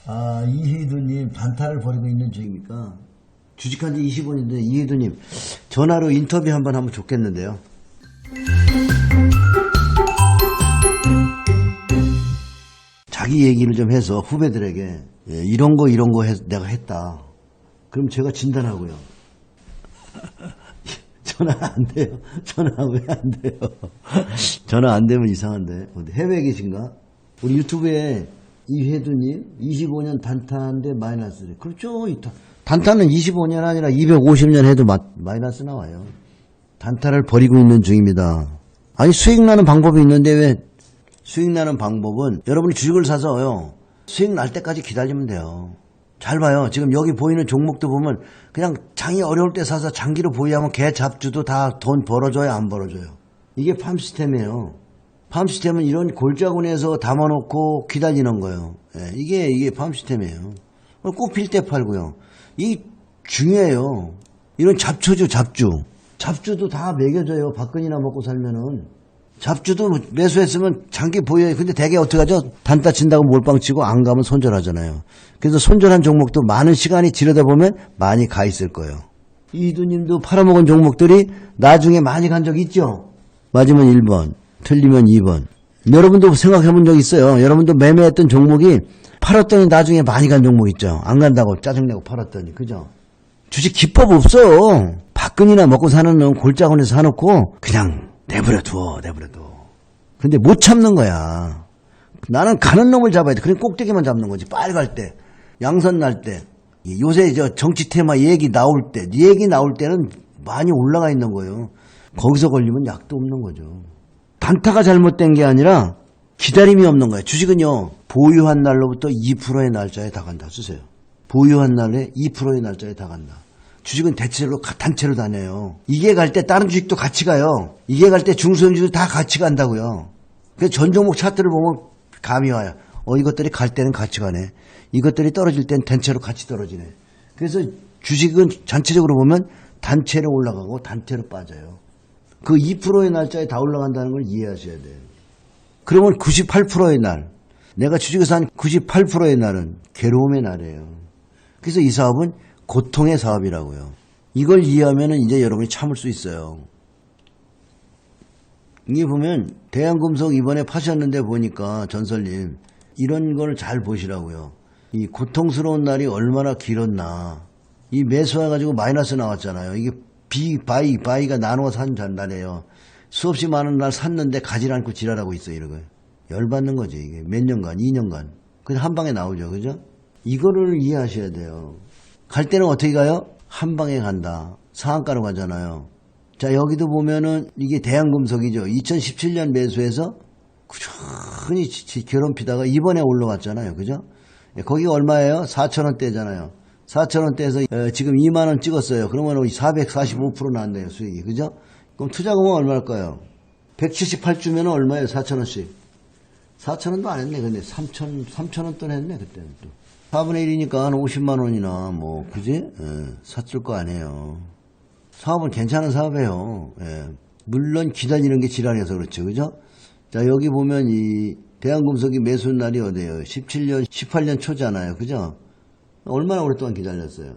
아, 이희두님 단타를 벌이고 있는 중입니까? 주식한 지 20원인데 이희두님 전화로 인터뷰 한번 하면 좋겠는데요. 자기 얘기를 좀 해서 후배들에게 이런 거 내가 했다. 그럼 제가 진단하고요. 전화 안 돼요. 전화 왜 안 돼요? 전화 안 되면 이상한데. 어디 해외에 계신가? 우리 유튜브에 이혜두님 25년 단타인데 마이너스래. 그렇죠. 단타는 25년 아니라 250년 해도 마이너스 나와요. 단타를 벌이고 있는 중입니다. 아니 수익 나는 방법이 있는데 왜 수익 나는 방법은 여러분이 주식을 사서요. 수익 날 때까지 기다리면 돼요. 잘 봐요. 지금 여기 보이는 종목도 보면 그냥 장이 어려울 때 사서 장기로 보유하면 개 잡주도 다 돈 벌어줘요, 안 벌어줘요. 이게 팜 시스템이에요. 팜 시스템은 이런 골자군에서 담아놓고 기다리는 거예요. 예, 이게 팜 시스템이에요. 꼭 필 때 팔고요. 이 중요해요. 이런 잡초죠, 잡주. 잡주도 다 매겨져요. 박근이나 먹고 살면은. 잡주도 매수했으면 장기 보여요. 근데 대개 어떻게 하죠? 단타 친다고 몰빵 치고 안 가면 손절하잖아요. 그래서 손절한 종목도 많은 시간이 지르다보면 많이 가 있을 거예요. 이두님도 팔아먹은 종목들이 나중에 많이 간 적 있죠? 맞으면 1번, 틀리면 2번. 여러분도 생각해 본 적 있어요. 여러분도 매매했던 종목이 팔았더니 나중에 많이 간 종목 있죠? 안 간다고 짜증내고 팔았더니. 그죠? 주식 기법 없어. 박근이나 먹고 사는 놈 골짜기에서 사놓고 그냥 내버려 둬. 근데 못 참는 거야. 나는 가는 놈을 잡아야 돼. 그냥 꼭대기만 잡는 거지. 빨리 갈 때. 양선 날 때. 요새 저 정치 테마 얘기 나올 때는 많이 올라가 있는 거예요. 거기서 걸리면 약도 없는 거죠. 단타가 잘못된 게 아니라 기다림이 없는 거예요. 주식은요. 보유한 날로부터 2%의 날짜에 다 간다. 쓰세요. 보유한 날에 2%의 날짜에 다 간다. 주식은 대체로 단체로 다녀요. 이게 갈 때 다른 주식도 같이 가요. 이게 갈 때 중소형주도 다 같이 간다고요. 그래서 전 종목 차트를 보면 감이 와요. 이것들이 갈 때는 같이 가네. 이것들이 떨어질 때는 단체로 같이 떨어지네. 그래서 주식은 전체적으로 보면 단체로 올라가고 단체로 빠져요. 그 2%의 날짜에 다 올라간다는 걸 이해하셔야 돼요. 그러면 98%의 날, 내가 주식에서 한 98%의 날은 괴로움의 날이에요. 그래서 이 사업은 고통의 사업이라고요. 이걸 이해하면 이제 여러분이 참을 수 있어요. 이게 보면 대한금속 이번에 파셨는데 보니까 전설님 이런 걸 잘 보시라고요. 이 고통스러운 날이 얼마나 길었나. 이 매수해가지고 마이너스 나왔잖아요. 이게 바이가 나누어 산 날이에요. 수없이 많은 날 샀는데 가지 않고 지랄하고 있어. 이러고 열받는 거지. 이게 몇 년간 2년간 그냥 한 방에 나오죠. 그죠? 이거를 이해하셔야 돼요. 갈 때는 어떻게 가요? 한 방에 간다. 상한가로 가잖아요. 자, 여기도 보면은 이게 대한금속이죠. 2017년 매수해서 꾸준히 괴롭히다가 이번에 올라왔잖아요. 그죠? 거기가 얼마예요? 4,000원대잖아요. 4,000원대에서 지금 2만원 찍었어요. 그러면 445% 나왔네요. 수익이. 그죠? 그럼 투자금은 얼마일까요? 178주면 얼마예요? 4,000원씩. 4,000원도 안 했네. 근데 3,000원 돈 했네. 그때는 또. 4분의 1이니까 한 50만 원이나 뭐 그지? 샀을 거 아니에요. 사업은 괜찮은 사업이에요. 물론 기다리는 게 지랄이어서 그렇죠. 그죠? 자, 여기 보면 이 대한금속이 매수 날이 어디예요? 17년, 18년 초잖아요. 그죠? 얼마나 오랫동안 기다렸어요.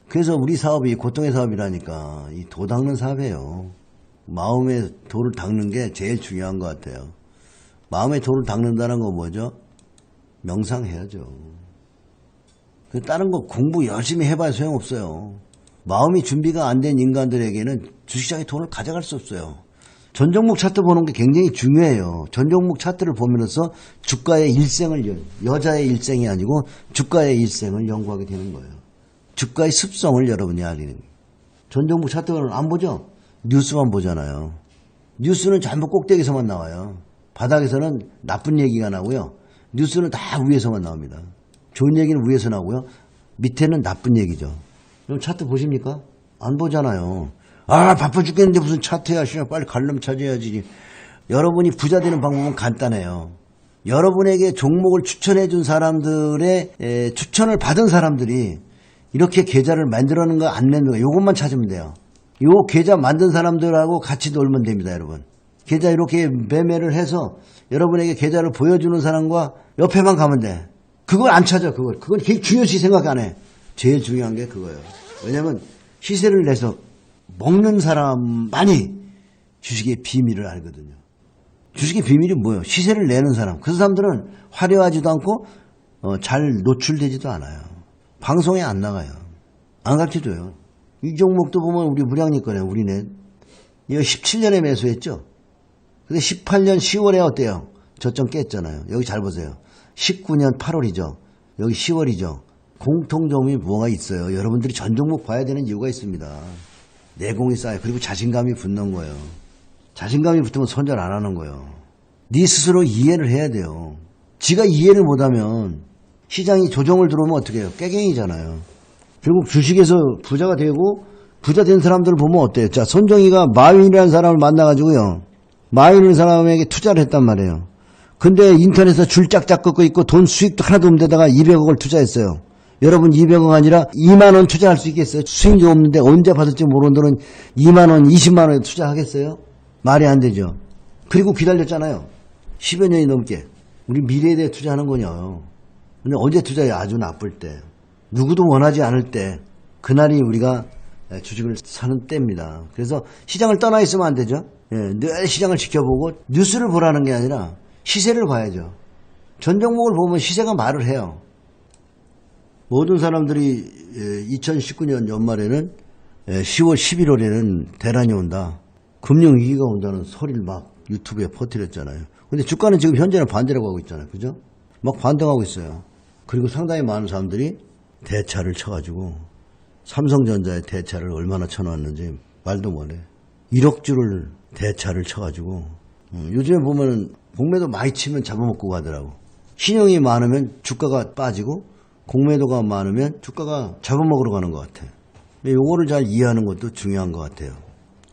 그래서 우리 사업이 고통의 사업이라니까 이 도 닦는 사업이에요. 마음의 도를 닦는 게 제일 중요한 것 같아요. 마음의 도를 닦는다는 건 뭐죠? 명상해야죠. 다른 거 공부 열심히 해봐야 소용없어요. 마음이 준비가 안 된 인간들에게는 주식시장에 돈을 가져갈 수 없어요. 전 종목 차트 보는 게 굉장히 중요해요. 전 종목 차트를 보면서 주가의 일생을, 여자의 일생이 아니고 주가의 일생을 연구하게 되는 거예요. 주가의 습성을 여러분이 알리는 거예요. 전 종목 차트를 안 보죠? 뉴스만 보잖아요. 뉴스는 전부 꼭대기에서만 나와요. 바닥에서는 나쁜 얘기가 나오고요. 뉴스는 다 위에서만 나옵니다. 좋은 얘기는 위에서 나오고요. 밑에는 나쁜 얘기죠. 그럼 차트 보십니까? 안 보잖아요. 아, 바빠 죽겠는데 무슨 차트야. 빨리 관람 찾아야지. 여러분이 부자 되는 방법은 간단해요. 여러분에게 종목을 추천해 준 사람들의 추천을 받은 사람들이 이렇게 계좌를 만들어놓은 거 안 내는 거 이것만 찾으면 돼요. 요 계좌 만든 사람들하고 같이 놀면 됩니다. 여러분. 계좌 이렇게 매매를 해서 여러분에게 계좌를 보여주는 사람과 옆에만 가면 돼. 그걸 안 찾아, 그걸. 그건 되게 중요시 생각 안 해. 제일 중요한 게 그거예요. 왜냐면 시세를 내서 먹는 사람만이 주식의 비밀을 알거든요. 주식의 비밀이 뭐예요? 시세를 내는 사람. 그 사람들은 화려하지도 않고 잘 노출되지도 않아요. 방송에 안 나가요. 안 가르쳐줘요. 이 종목도 보면 우리 무량리 거네, 우리는. 이거 17년에 매수했죠? 근데 18년 10월에 어때요? 저점 깼잖아요. 여기 잘 보세요. 19년 8월이죠. 여기 10월이죠. 공통점이 뭐가 있어요? 여러분들이 전 종목 봐야 되는 이유가 있습니다. 내공이 쌓여요. 그리고 자신감이 붙는 거예요. 자신감이 붙으면 손절 안 하는 거예요. 네 스스로 이해를 해야 돼요. 지가 이해를 못하면 시장이 조정을 들어오면 어떻게 해요? 깨갱이잖아요. 결국 주식에서 부자가 되고 부자 된 사람들을 보면 어때요? 자, 손정희가 마윈이라는 사람을 만나가지고요. 마윈이라는 사람에게 투자를 했단 말이에요. 근데 인터넷에서 줄 짝짝 긋고 있고 돈 수익도 하나도 없는 데다가 200억을 투자했어요. 여러분 200억 아니라 2만원 투자할 수 있겠어요? 수익이 없는데 언제 받을지 모르는 돈은 2만원, 20만원에 투자하겠어요? 말이 안 되죠. 그리고 기다렸잖아요. 10여 년이 넘게. 우리 미래에 대해 투자하는 거냐요. 근데 언제 투자해? 아주 나쁠 때. 누구도 원하지 않을 때. 그날이 우리가 주식을 사는 때입니다. 그래서 시장을 떠나 있으면 안 되죠. 늘 시장을 지켜보고 뉴스를 보라는 게 아니라 시세를 봐야죠. 전 종목을 보면 시세가 말을 해요. 모든 사람들이 2019년 연말에는 10월, 11월에는 대란이 온다. 금융위기가 온다는 소리를 막 유튜브에 퍼뜨렸잖아요. 근데 주가는 지금 현재는 반대라고 하고 있잖아요. 그죠? 막 반등하고 있어요. 그리고 상당히 많은 사람들이 대차를 쳐가지고 삼성전자의 대차를 얼마나 쳐놨는지 말도 못해. 1억 주를 대차를 쳐가지고 요즘에 보면은 공매도 많이 치면 잡아먹고 가더라고. 신용이 많으면 주가가 빠지고 공매도가 많으면 주가가 잡아먹으러 가는 것 같아. 요거를 잘 이해하는 것도 중요한 것 같아요.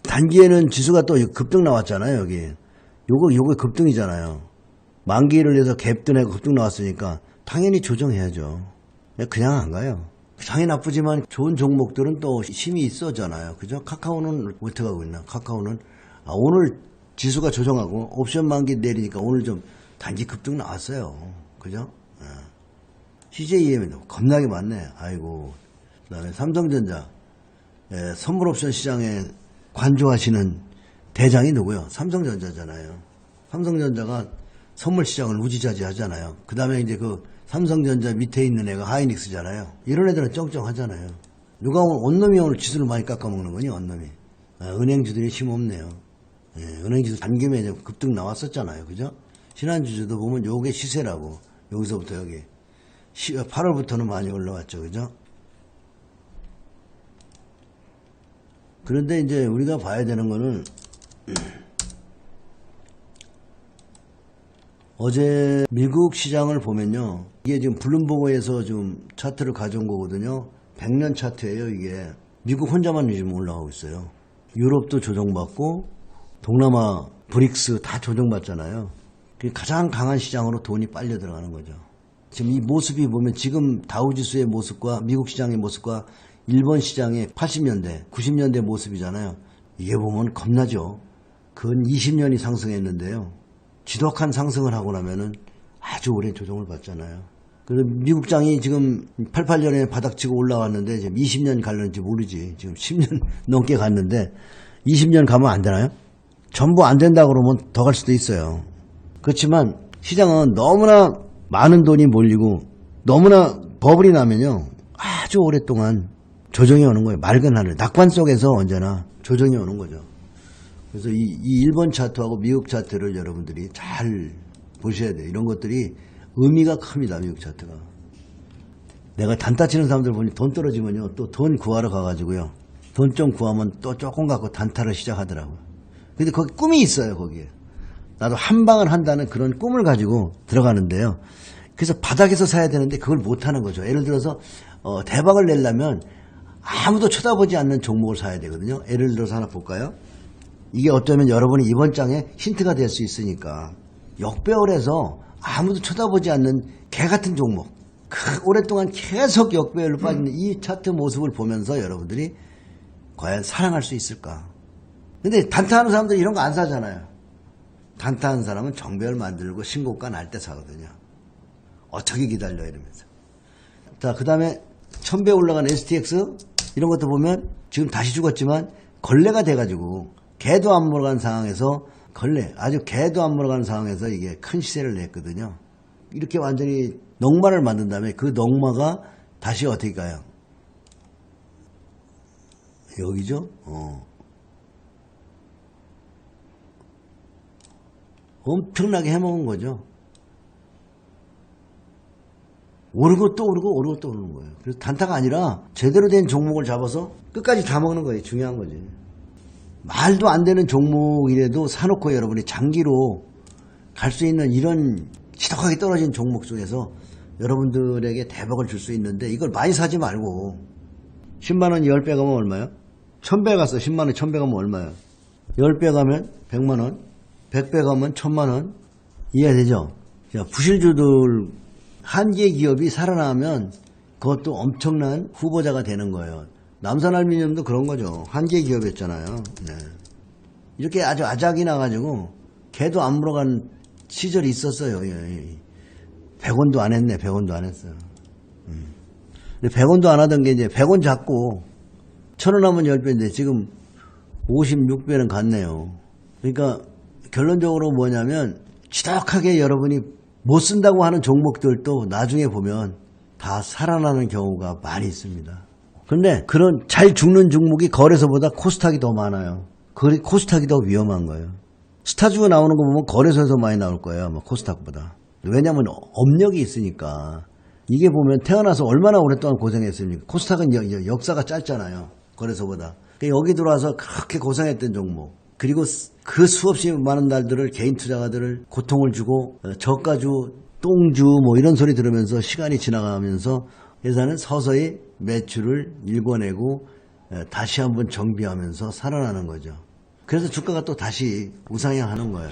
단기에는 지수가 또 급등 나왔잖아요, 여기. 요거 급등이잖아요. 만기를 해서 갭등하고 급등 나왔으니까 당연히 조정해야죠. 그냥 안 가요. 장이 나쁘지만 좋은 종목들은 또 힘이 있어잖아요. 그죠? 카카오는 어떻게 가고 있나? 카카오는 오늘 지수가 조정하고 옵션 만기 내리니까 오늘 좀 단기 급등 나왔어요. 그죠? CJEM이 겁나게 많네. 아이고. 그다음에 삼성전자 선물 옵션 시장에 관조하시는 대장이 누구요? 삼성전자잖아요. 삼성전자가 선물 시장을 우지자지 하잖아요. 그 다음에 이제 그 삼성전자 밑에 있는 애가 하이닉스잖아요. 이런 애들은 쩡쩡하잖아요. 누가 오늘 언놈이 오늘 지수를 많이 깎아먹는 거니, 언놈이. 은행주들이 힘없네요. 은행주도 단기에 급등 나왔었잖아요. 그죠? 신한주주도 보면 요게 시세라고. 여기서부터 여기. 8월부터는 많이 올라왔죠. 그죠? 그런데 이제 우리가 봐야 되는 거는 어제 미국 시장을 보면요. 이게 지금 블룸버그에서 좀 차트를 가져온 거거든요. 100년 차트예요, 이게. 미국 혼자만 지금 올라가고 있어요. 유럽도 조정받고 동남아 브릭스 다 조정받잖아요. 가장 강한 시장으로 돈이 빨려 들어가는 거죠. 지금 이 모습이 보면 지금 다우지수의 모습과 미국 시장의 모습과 일본 시장의 80년대, 90년대 모습이잖아요. 이게 보면 겁나죠. 근 20년이 상승했는데요. 지독한 상승을 하고 나면은 아주 오랜 조정을 받잖아요. 그래서 미국장이 지금 88년에 바닥치고 올라왔는데 지금 20년 갈는지 모르지. 지금 10년 넘게 갔는데 20년 가면 안 되나요? 전부 안 된다 그러면 더 갈 수도 있어요. 그렇지만 시장은 너무나 많은 돈이 몰리고 너무나 버블이 나면요. 아주 오랫동안 조정이 오는 거예요. 맑은 하늘. 낙관 속에서 언제나 조정이 오는 거죠. 그래서 이 일본 차트하고 미국 차트를 여러분들이 잘 보셔야 돼요. 이런 것들이 의미가 큽니다. 미국 차트가. 내가 단타 치는 사람들 보니 돈 떨어지면요. 또 돈 구하러 가가지고요. 돈 좀 구하면 또 조금 갖고 단타를 시작하더라고요. 근데 거기 꿈이 있어요. 거기에. 나도 한 방을 한다는 그런 꿈을 가지고 들어가는데요. 그래서 바닥에서 사야 되는데 그걸 못하는 거죠. 예를 들어서 대박을 내려면 아무도 쳐다보지 않는 종목을 사야 되거든요. 예를 들어서 하나 볼까요? 이게 어쩌면 여러분이 이번 장에 힌트가 될 수 있으니까 역배열에서 아무도 쳐다보지 않는 개 같은 종목 오랫동안 계속 역배열로 빠지는 이 차트 모습을 보면서 여러분들이 과연 사랑할 수 있을까? 근데 단타하는 사람들이 이런 거 안 사잖아요. 단타하는 사람은 정배열 만들고 신고가 날 때 사거든요. 어떻게 기다려 이러면서. 자, 그 다음에 1000배 올라간 STX 이런 것도 보면 지금 다시 죽었지만 걸레가 돼가지고 개도 안 물어간 상황에서 걸레 아주 개도 안 물어간 상황에서 이게 큰 시세를 냈거든요. 이렇게 완전히 넝마를 만든 다음에 그 넝마가 다시 어떻게 가요? 여기죠? 엄청나게 해먹은 거죠. 오르고 또 오르고 오르고 또 오르는 거예요. 그래서 단타가 아니라 제대로 된 종목을 잡아서 끝까지 다 먹는 거예요. 중요한 거지. 말도 안 되는 종목이라도 사놓고 여러분이 장기로 갈 수 있는 이런 지독하게 떨어진 종목 속에서 여러분들에게 대박을 줄 수 있는데 이걸 많이 사지 말고 10만원 10배 가면 얼마야? 1000배 갔어. 10만원 1000배 가면 얼마야? 10배 가면 100만원 100배 가면 1000만원 이해되죠? 자, 부실주들 한 개 기업이 살아나면 그것도 엄청난 후보자가 되는 거예요. 남산알미늄도 그런 거죠. 한 개 기업이었잖아요. 네. 이렇게 아주 아작이 나가지고 개도 안 물어간 시절이 있었어요. 100원도 안 했네. 100원도 안 했어요. 근데 100원도 안 하던 게 이제 100원 잡고 1000원 하면 10배인데 지금 56배는 갔네요. 그러니까 결론적으로 뭐냐면 지독하게 여러분이 못 쓴다고 하는 종목들도 나중에 보면 다 살아나는 경우가 많이 있습니다. 그런데 그런 잘 죽는 종목이 거래소보다 코스닥이 더 많아요. 코스닥이 더 위험한 거예요. 스타주가 나오는 거 보면 거래소에서 많이 나올 거예요. 아마 코스닥보다. 왜냐하면 업력이 있으니까. 이게 보면 태어나서 얼마나 오랫동안 고생했습니까? 코스닥은 역사가 짧잖아요. 거래소보다. 여기 들어와서 그렇게 고생했던 종목. 그리고 그 수없이 많은 날들을 개인 투자가들을 고통을 주고 저가주, 똥주 뭐 이런 소리 들으면서 시간이 지나가면서 회사는 서서히 매출을 일궈내고 다시 한번 정비하면서 살아나는 거죠. 그래서 주가가 또 다시 우상향하는 거예요.